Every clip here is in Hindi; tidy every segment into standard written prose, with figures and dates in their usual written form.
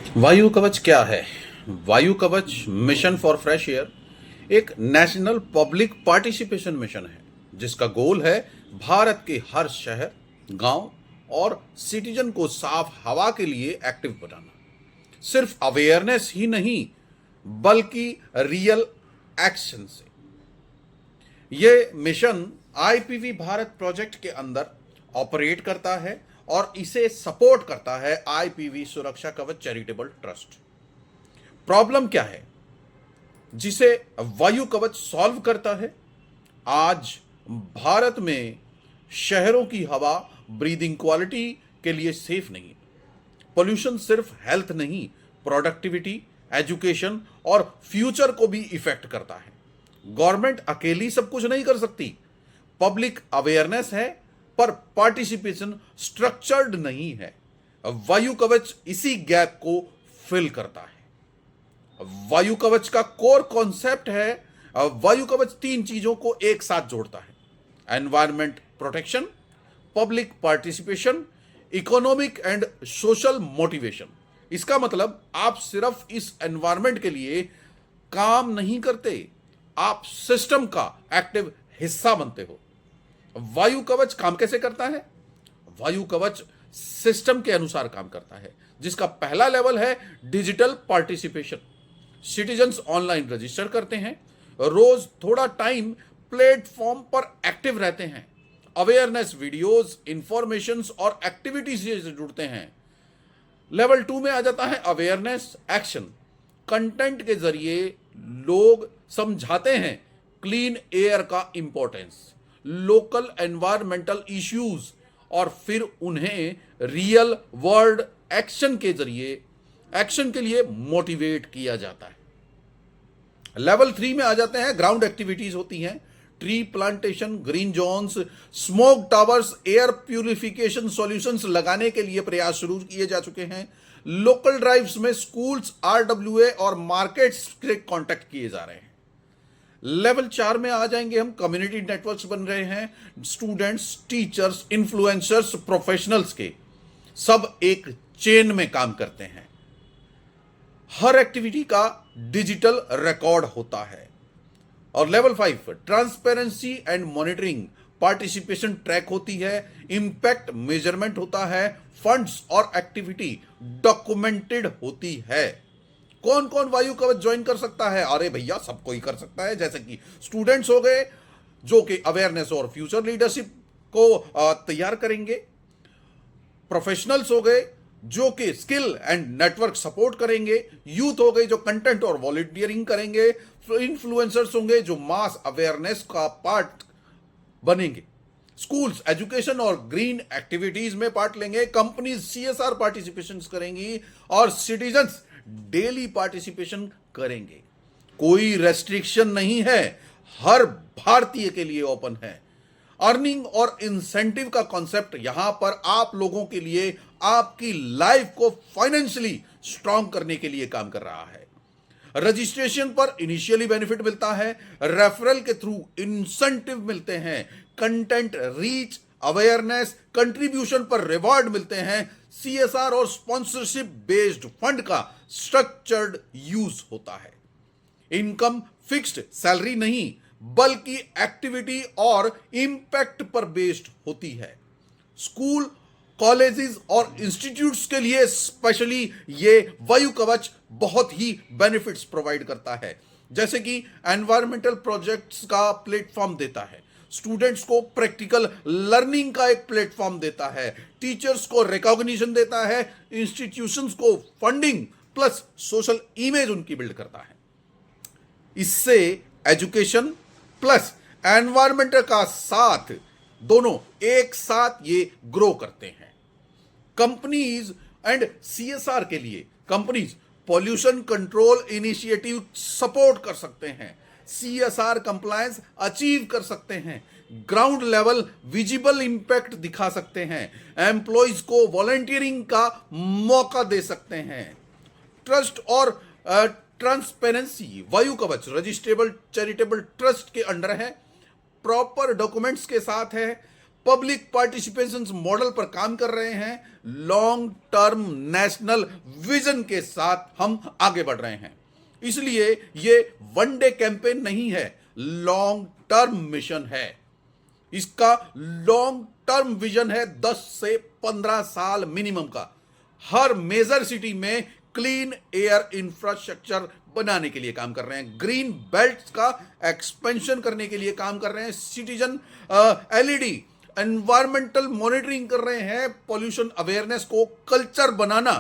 वायु कवच क्या है? वायु कवच मिशन फॉर फ्रेश एयर एक नेशनल पब्लिक पार्टिसिपेशन मिशन है जिसका गोल है भारत के हर शहर, गांव और सिटीजन को साफ हवा के लिए एक्टिव बनाना। सिर्फ अवेयरनेस ही नहीं बल्कि रियल एक्शन से। ये मिशन आईपीवी भारत प्रोजेक्ट के अंदर ऑपरेट करता है और इसे सपोर्ट करता है आईपीवी सुरक्षा कवच चैरिटेबल ट्रस्ट। प्रॉब्लम क्या है जिसे वायु कवच सॉल्व करता है? आज भारत में शहरों की हवा ब्रीदिंग क्वालिटी के लिए सेफ नहीं। पोल्यूशन सिर्फ हेल्थ नहीं, प्रोडक्टिविटी, एजुकेशन और फ्यूचर को भी इफेक्ट करता है। गवर्नमेंट अकेली सब कुछ नहीं कर सकती। पब्लिक अवेयरनेस है पर पार्टिसिपेशन स्ट्रक्चर्ड नहीं है। वायु कवच इसी गैप को फिल करता है। वायु कवच का कोर कॉन्सेप्ट है, वायु कवच तीन चीजों को एक साथ जोड़ता है: environment protection, public participation, economic and social motivation. इसका मतलब आप सिर्फ इस एनवायरमेंट के लिए काम नहीं करते, आप सिस्टम का एक्टिव हिस्सा बनते हो। वायु कवच काम कैसे करता है? वायु कवच सिस्टम के अनुसार काम करता है, जिसका पहला लेवल है digital participation. Citizens online register करते हैं, रोज थोड़ा टाइम प्लेटफॉर्म पर एक्टिव रहते हैं, अवेयरनेस वीडियोस, इंफॉर्मेशंस और एक्टिविटीज से जुड़ते हैं। लेवल 2 में आ जाता है अवेयरनेस एक्शन। कंटेंट के जरिए लोग समझाते हैं क्लीन एयर का इंपॉर्टेंस, लोकल एनवायरमेंटल इश्यूज और फिर उन्हें रियल वर्ल्ड एक्शन के जरिए एक्शन के लिए मोटिवेट किया जाता है। लेवल 3 में आ जाते हैं ग्राउंड एक्टिविटीज होती हैं, tree plantation, green zones, smoke towers, air purification solutions लगाने के लिए प्रयास शुरू किए जा चुके हैं। लोकल ड्राइव्स में स्कूल्स, आरडब्ल्यूए और मार्केट्स के कॉन्टेक्ट किए जा रहे हैं। लेवल 4 में आ जाएंगे हम, कम्युनिटी नेटवर्क्स बन रहे हैं, स्टूडेंट्स, टीचर्स, इन्फ्लुएंसर्स, प्रोफेशनल्स के सब एक चेन में काम करते हैं। हर एक्टिविटी का डिजिटल रिकॉर्ड होता है। और level 5 transparency and monitoring, participation track होती है, इंपैक्ट मेजरमेंट होता है, फंड्स और एक्टिविटी डॉक्यूमेंटेड होती है। कौन कौन वायु कवच ज्वाइन कर सकता है? अरे भैया, सब कोई कर सकता है। जैसे कि स्टूडेंट्स हो गए जो कि अवेयरनेस और फ्यूचर लीडरशिप को तैयार करेंगे, प्रोफेशनल्स हो गए जो कि स्किल एंड नेटवर्क सपोर्ट करेंगे, यूथ हो गए जो कंटेंट और वॉलंटियरिंग करेंगे, इन्फ्लुएंसर्स होंगे जो मास अवेयरनेस का पार्ट बनेंगे, स्कूल्स एजुकेशन और ग्रीन एक्टिविटीज में पार्ट लेंगे, कंपनीज सीएसआर पार्टिसिपेशन करेंगी और सिटीजन्स डेली पार्टिसिपेशन करेंगे। कोई रेस्ट्रिक्शन नहीं है, हर भारतीय के लिए ओपन है। अर्निंग और इंसेंटिव का कॉन्सेप्ट यहां पर आप लोगों के लिए आपकी लाइफ को फाइनेंशियली स्ट्रांग करने के लिए काम कर रहा है। रजिस्ट्रेशन पर इनिशियली बेनिफिट मिलता है, रेफरल के थ्रू इंसेंटिव मिलते हैं, कंटेंट रीच, अवेयरनेस, कंट्रीब्यूशन पर रिवॉर्ड मिलते हैं, सीएसआर और स्पॉन्सरशिप बेस्ड फंड का स्ट्रक्चर्ड यूज होता है। इनकम फिक्स्ड सैलरी नहीं बल्कि एक्टिविटी और इंपैक्ट पर बेस्ड होती है। स्कूल, कॉलेजेस और इंस्टीट्यूट्स के लिए स्पेशली ये वायु कवच बहुत ही बेनिफिट्स प्रोवाइड करता है, जैसे कि एनवायरमेंटल प्रोजेक्ट्स का प्लेटफॉर्म देता है, स्टूडेंट्स को प्रैक्टिकल लर्निंग का एक प्लेटफॉर्म देता है, टीचर्स को रिकॉग्निशन देता है, इंस्टीट्यूशंस को फंडिंग प्लस सोशल इमेज उनकी बिल्ड करता है। इससे एजुकेशन प्लस एनवायरमेंट का साथ दोनों एक साथ ये ग्रो करते हैं। कंपनीज एंड सीएसआर के लिए companies pollution control initiative support कर सकते हैं, सीएसआर कंप्लायंस अचीव कर सकते हैं, ग्राउंड लेवल विजिबल इंपैक्ट दिखा सकते हैं, एम्प्लॉयज को वॉलंटियरिंग का मौका दे सकते हैं। ट्रस्ट और ट्रांसपेरेंसी, वायु कवच रजिस्ट्रेबल चैरिटेबल ट्रस्ट के अंडर है, प्रॉपर डॉक्यूमेंट्स के साथ है, पब्लिक पार्टिसिपेशन मॉडल पर काम कर रहे हैं। लॉन्ग टर्म नेशनल विजन के साथ हम आगे बढ़ रहे हैं। इसलिए ये वन डे कैंपेन नहीं है, लॉन्ग टर्म मिशन है। इसका लॉन्ग टर्म विजन है 10 से 15 साल मिनिमम का। हर मेजर सिटी में क्लीन एयर इंफ्रास्ट्रक्चर बनाने के लिए काम कर रहे हैं, ग्रीन बेल्ट का एक्सपेंशन करने के लिए काम कर रहे हैं, सिटीजन एलईडी एनवायरमेंटल मॉनिटरिंग कर रहे हैं, पॉल्यूशन अवेयरनेस को कल्चर बनाना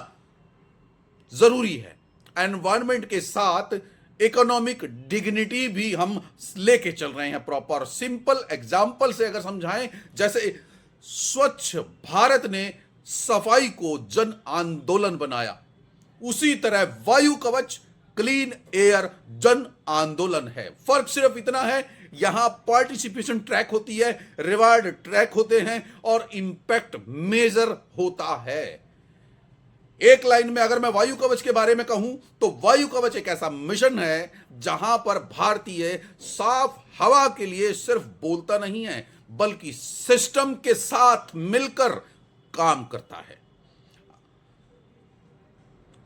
जरूरी है। एनवायरमेंट के साथ इकोनॉमिक डिग्निटी भी हम लेके चल रहे हैं प्रॉपर। सिंपल एग्जाम्पल से अगर समझाएं, जैसे स्वच्छ भारत ने सफाई को जन आंदोलन बनाया, उसी तरह वायु कवच क्लीन एयर जन आंदोलन है। फर्क सिर्फ इतना है, यहां पार्टिसिपेशन ट्रैक होती है, रिवार्ड ट्रैक होते हैं और इंपैक्ट मेजर होता है। एक लाइन में अगर मैं वायु कवच के बारे में कहूं तो वायु कवच एक ऐसा मिशन है जहां पर भारतीय साफ हवा के लिए सिर्फ बोलता नहीं है, बल्कि सिस्टम के साथ मिलकर काम करता है।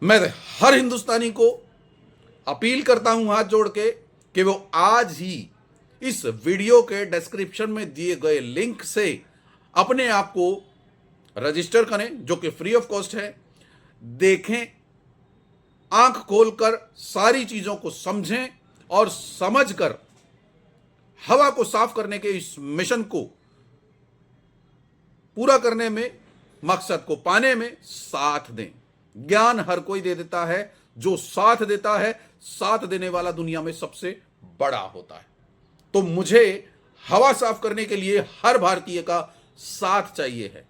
मैं हर हिंदुस्तानी को अपील करता हूं हाथ जोड़ के कि वो आज ही इस वीडियो के डिस्क्रिप्शन में दिए गए लिंक से अपने आप को रजिस्टर करें, जो कि फ्री ऑफ कॉस्ट है। देखें, आंख खोलकर सारी चीजों को समझें और समझकर हवा को साफ करने के इस मिशन को पूरा करने में, मकसद को पाने में साथ दें। ज्ञान हर कोई दे देता है, जो साथ देता है, साथ देने वाला दुनिया में सबसे बड़ा होता है। तो मुझे हवा साफ करने के लिए हर भारतीय का साथ चाहिए है।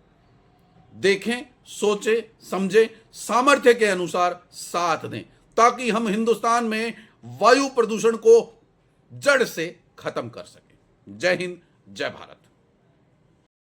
देखें, सोचें, समझें, सामर्थ्य के अनुसार साथ दें, ताकि हम हिंदुस्तान में वायु प्रदूषण को जड़ से खत्म कर सकें। जय हिंद, जय भारत।